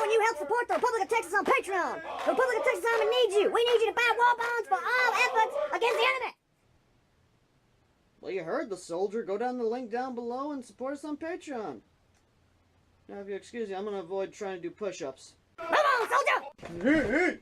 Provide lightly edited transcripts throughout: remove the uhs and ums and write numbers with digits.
below and you help support the Republic of Texas on Patreon. The Republic of Texas Army needs you. We need you to buy war bonds for all efforts against the enemy. Well, you heard the soldier. Go down the link down below and support us on Patreon. Now, if you excuse me, I'm going to avoid trying to do push-ups. Move on, soldier!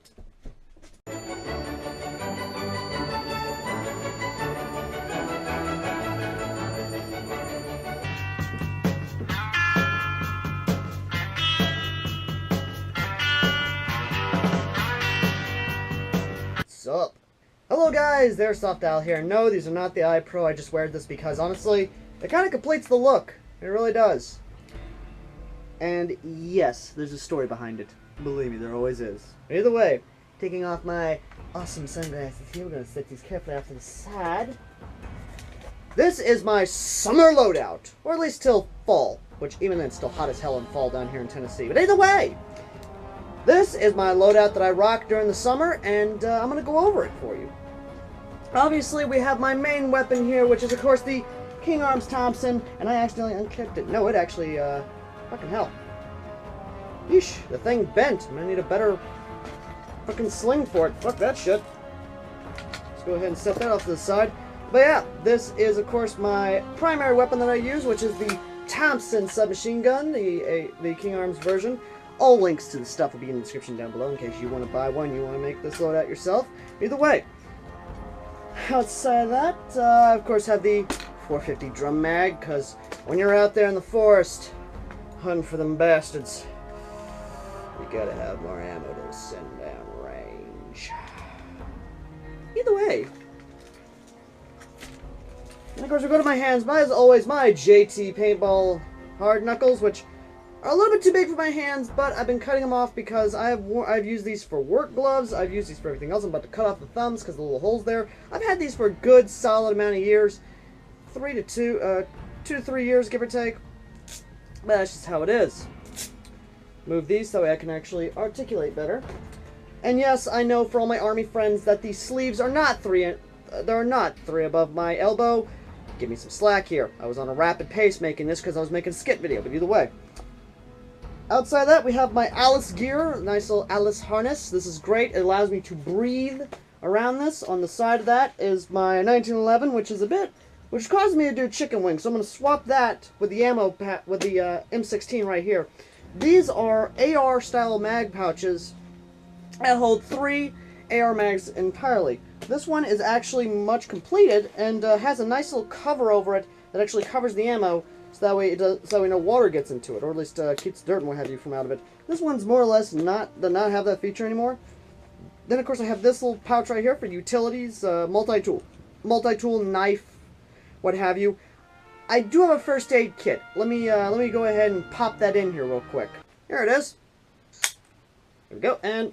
What's up? Hello guys, there's AirsoftAls here. No, these are not the iPro. I just wear this because honestly, it kind of completes the look. It really does. And yes, there's a story behind it. Believe me, there always is. Either way, taking off my awesome sunglasses here, we're going to set these carefully off to the side. This is my summer loadout, or at least till fall, which even then it's still hot as hell in fall down here in Tennessee. But either way, this is my loadout that I rock during the summer, and I'm going to go over it for you. Obviously, we have my main weapon here, which is, of course, the King Arms Thompson, and I accidentally unclipped it. No, it actually, fucking hell. Yeesh, the thing bent. I'm going to need a better fucking sling for it. Fuck that shit. Let's go ahead and set that off to the side. But yeah, this is, of course, my primary weapon that I use, which is the Thompson submachine gun, the King Arms version. All links to the stuff will be in the description down below in case you want to buy one, you want to make this loadout yourself. Either way. Outside of that, I of course have the 450 drum mag, because when you're out there in the forest hunting for them bastards, you gotta have more ammo to send down range. Either way. And of course we go to my hands, as always, my JT paintball hard knuckles, which are a little bit too big for my hands, but I've been cutting them off because I've used these for work gloves. I've used these for everything else. I'm about to cut off the thumbs because the little holes there. I've had these for a good solid amount of years, 2 to 3 years, give or take. But that's just how it is. Move these so I can actually articulate better. And yes, I know for all my army friends that these sleeves are not three above my elbow. Give me some slack here. I was on a rapid pace making this because I was making a skit video, but either way. Outside of that, we have my Alice gear, nice little Alice harness. This is great. It allows me to breathe around this. On the side of that is my 1911, which causes me to do chicken wings. So I'm going to swap that with the ammo with the M16 right here. These are AR style mag pouches that hold 3 AR mags entirely. This one is actually much completed and has a nice little cover over it that actually covers the ammo. So that way no water gets into it, or at least keeps dirt and what have you from out of it. This one's more or less does not have that feature anymore. Then of course I have this little pouch right here for utilities, multi-tool, knife, what have you. I do have a first aid kit. Let me go ahead and pop that in here real quick. Here it is. There we go, and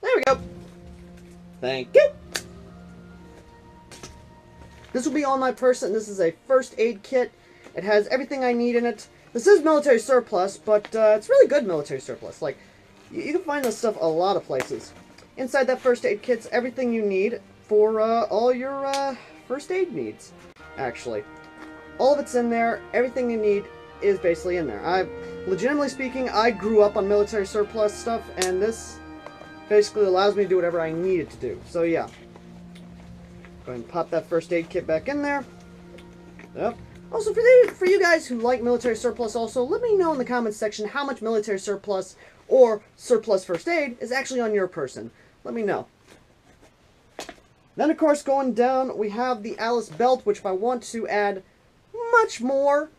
there we go. Thank you. This will be on my person. This is a first aid kit. It has everything I need in it. This is military surplus, but it's really good military surplus. Like, you can find this stuff a lot of places. Inside that first aid kit's everything you need for all your first aid needs, actually. All of it's in there. Everything you need is basically in there. Legitimately speaking, I grew up on military surplus stuff, and this basically allows me to do whatever I need it to do. So, yeah. Go ahead and pop that first aid kit back in there. Yep. Also, for you guys who like military surplus also, let me know in the comments section how much military surplus or surplus first aid is actually on your person. Let me know. Then, of course, going down, we have the Alice belt, which if I want to add much more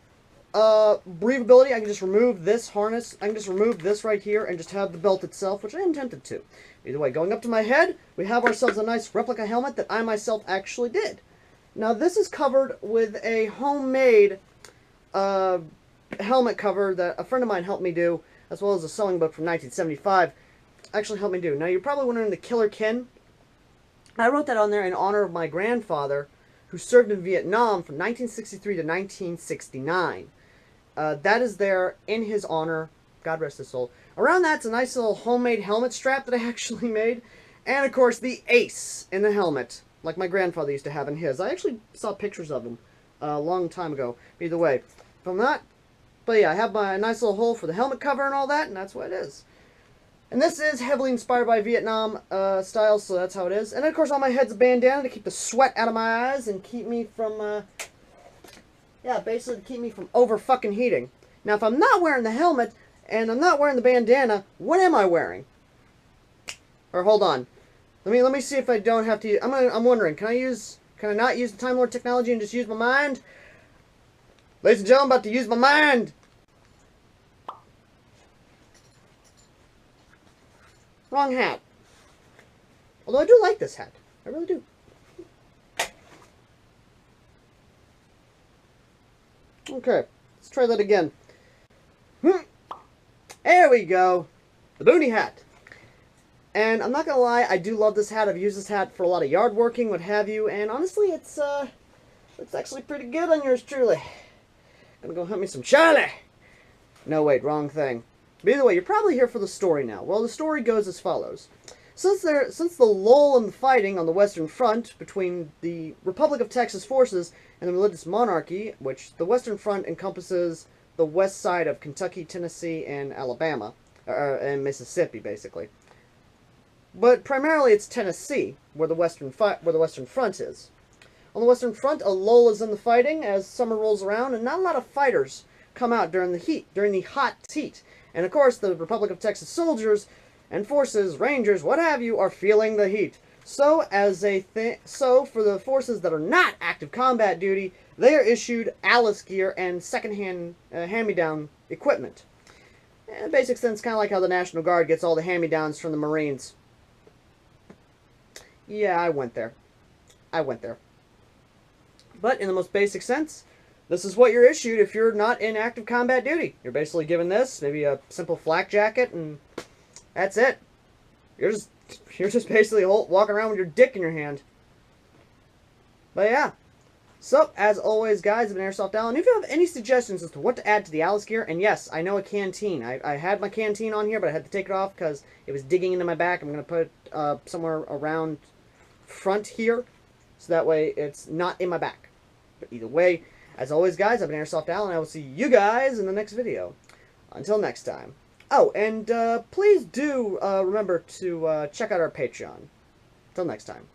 breathability, I can just remove this harness. I can just remove this right here and just have the belt itself, which I am tempted to. Either way, going up to my head, we have ourselves a nice replica helmet that I myself actually did. Now, this is covered with a homemade helmet cover that a friend of mine helped me do, as well as a sewing book from 1975 actually helped me do. Now, you're probably wondering the Killer Kin. I wrote that on there in honor of my grandfather, who served in Vietnam from 1963 to 1969. That is there in his honor. God rest his soul. Around that's a nice little homemade helmet strap that I actually made. And, of course, the ace in the helmet, like my grandfather used to have in his. I actually saw pictures of him a long time ago. Either way, from that, But yeah, I have my nice little hole for the helmet cover and all that, and that's what it is. And this is heavily inspired by Vietnam style, so that's how it is. And of course, on my head's a bandana to keep the sweat out of my eyes and keep me from, yeah, basically to keep me from over fucking heating. Now, if I'm not wearing the helmet and I'm not wearing the bandana, what am I wearing? Or hold on, let me see if I don't have to use, I'm wondering, can I not use the Time Lord technology and just use my mind? Ladies and gentlemen, I'm about to use my mind. Wrong hat. Although I do like this hat. I really do. Okay, let's try that again. There we go. The boonie hat. And I'm not gonna lie, I do love this hat. I've used this hat for a lot of yard working, what have you, and honestly, it's actually pretty good on yours truly. Gonna go hunt me some Charlie. No, wait, wrong thing. But either way, you're probably here for the story now. Well, the story goes as follows. Since the lull in the fighting on the Western Front between the Republic of Texas forces and the religious monarchy, which the Western Front encompasses the west side of Kentucky, Tennessee, and Alabama, and Mississippi, basically. But primarily it's Tennessee, where the Western Front is. On the Western Front, a lull is in the fighting as summer rolls around, and not a lot of fighters come out during the hot heat. And of course, the Republic of Texas soldiers and forces, rangers, what have you, are feeling the heat. So, for the forces that are not active combat duty, they are issued Alice gear and secondhand hand-me-down equipment. In basic sense, kind of like how the National Guard gets all the hand-me-downs from the Marines. Yeah, I went there. But in the most basic sense, this is what you're issued if you're not in active combat duty. You're basically given this, maybe a simple flak jacket, and that's it. You're just basically walking around with your dick in your hand. But yeah. So, as always, guys, I've been AirsoftAls, and if you have any suggestions as to what to add to the Alice gear, and yes, I know a canteen. I had my canteen on here, but I had to take it off because it was digging into my back. I'm going to put it somewhere around front here, so that way it's not in my back. But either way, as always, guys, I've been AirsoftAls, and I will see you guys in the next video. Until next time. Oh, and please do remember to check out our Patreon. Until next time.